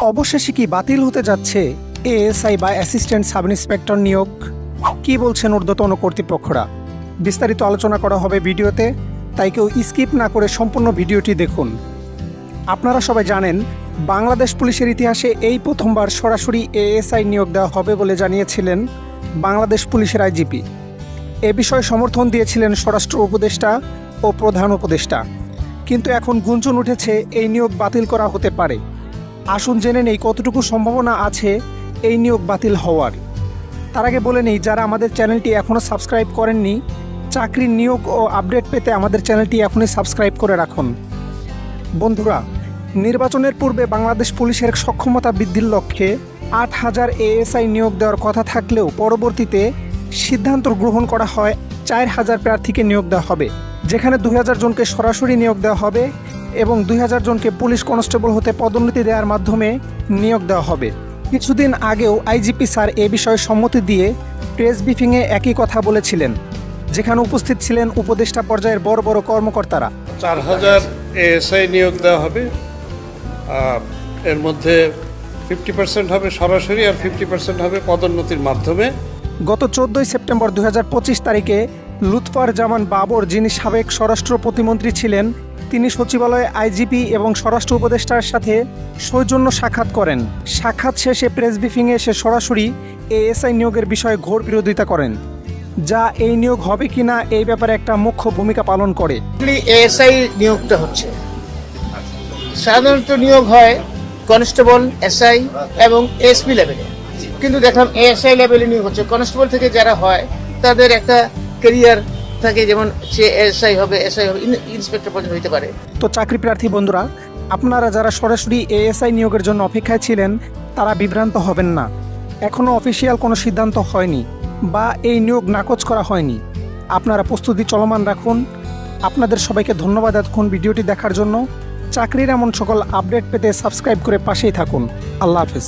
অবশেষে কি বাতিল হতে যাচ্ছে এএসআই বা অ্যাসিস্ট্যান্ট সাব ইন্সপেক্টর নিয়োগ? কি বলছেন ঊর্ধ্বতন কর্তৃপক্ষরা? বিস্তারিত আলোচনা করা হবে ভিডিওতে, তাই কেউ স্কিপ না করে সম্পূর্ণ ভিডিওটি দেখুন। আপনারা সবাই জানেন, বাংলাদেশ পুলিশের ইতিহাসে এই প্রথমবার সরাসরি এএসআই নিয়োগ দেওয়া হবে বলে জানিয়েছিলেন বাংলাদেশ পুলিশের আইজিপি। এ বিষয়ে সমর্থন দিয়েছিলেন স্বরাষ্ট্র উপদেষ্টা ও প্রধান উপদেষ্টা। কিন্তু এখন গুঞ্জন উঠেছে এই নিয়োগ বাতিল করা হতে পারে। আসুন জেনে নেই কতটুকু সম্ভাবনা আছে এই নিয়োগ বাতিল হওয়ার। তার আগে বলে নেই, যারা আমাদের চ্যানেলটি এখনও সাবস্ক্রাইব করেননি, চাকরির নিয়োগ ও আপডেট পেতে আমাদের চ্যানেলটি এখনই সাবস্ক্রাইব করে রাখুন। বন্ধুরা, নির্বাচনের পূর্বে বাংলাদেশ পুলিশের সক্ষমতা বৃদ্ধির লক্ষ্যে ৮,০০০ এএসআই নিয়োগ দেওয়ার কথা থাকলেও পরবর্তীতে সিদ্ধান্ত গ্রহণ করা হয় ৪,০০০ প্রার্থীকে নিয়োগ দেওয়া হবে, যেখানে ২,০০০ জনকে সরাসরি নিয়োগ দেওয়া হবে এবং ২,০০০ জনকে পুলিশ কনস্টেবল হতে পদোন্নতি দেওয়ার মাধ্যমে নিয়োগ দেওয়া হবে। কিছুদিন আগেও আইজিপি স্যার এ বিষয়ে সম্মতি দিয়ে প্রেস ব্রিফিংয়ে একই কথা বলেছিলেন, যেখানে উপস্থিত ছিলেন উপদেষ্টা পর্যায়ের বড় বড় কর্মকর্তারা। ৪,০০০ এএসআই নিয়োগ দেওয়া হবে। এর মধ্যে 50% হবে সরাসরি আর 50% হবে পদোন্নতির মাধ্যমে। গত 14 সেপ্টেম্বর 2025 তারিখে লুৎফর জামান বাবর, যিনি সাবেক স্বরাষ্ট্র প্রতিমন্ত্রী ছিলেন, তিনি সচিবালয়ে আইজিপি এবং স্বরাষ্ট্র উপদেষ্টার সাথে সৌজন্য সাক্ষাৎ করেন। সাক্ষাৎ শেষে প্রেস ব্রিফিংয়ে সে সরাসরি এএসআই নিয়োগের বিষয়ে ঘোর বিরোধিতা করেন, যা এই নিয়োগ হবে কিনা এই ব্যাপারে একটা মুখ্য ভূমিকা পালন করে। এএসআই নিয়োগটা হচ্ছে সাধারণত নিয়োগ হয় কনস্টেবল, এসআই এবং এসপি লেভেলে, কিন্তু দেখলাম এএসআই লেভেলে নিয়োগ হচ্ছে। কনস্টেবল থেকে যারা হয় তাদের একটা ক্যারিয়ার থাকে, যেমন সে এসআই হবে, এসআই হবে, ইন্সপেক্টর পর্যন্ত হতে পারে। তো চাকরি প্রার্থী বন্ধুরা, আপনারা যারা সরাসরি এএসআই নিয়োগের জন্য অপেক্ষায় ছিলেন, তারা বিভ্রান্ত হবেন না। এখনও অফিসিয়াল কোনো সিদ্ধান্ত হয়নি বা এই নিয়োগ নাকচ করা হয়নি। আপনারা প্রস্তুতি চলমান রাখুন। আপনাদের সবাইকে ধন্যবাদ এতক্ষণ ভিডিওটি দেখার জন্য। চাকরির এমন সকল আপডেট পেতে সাবস্ক্রাইব করে পাশেই থাকুন। আল্লাহ হাফেজ।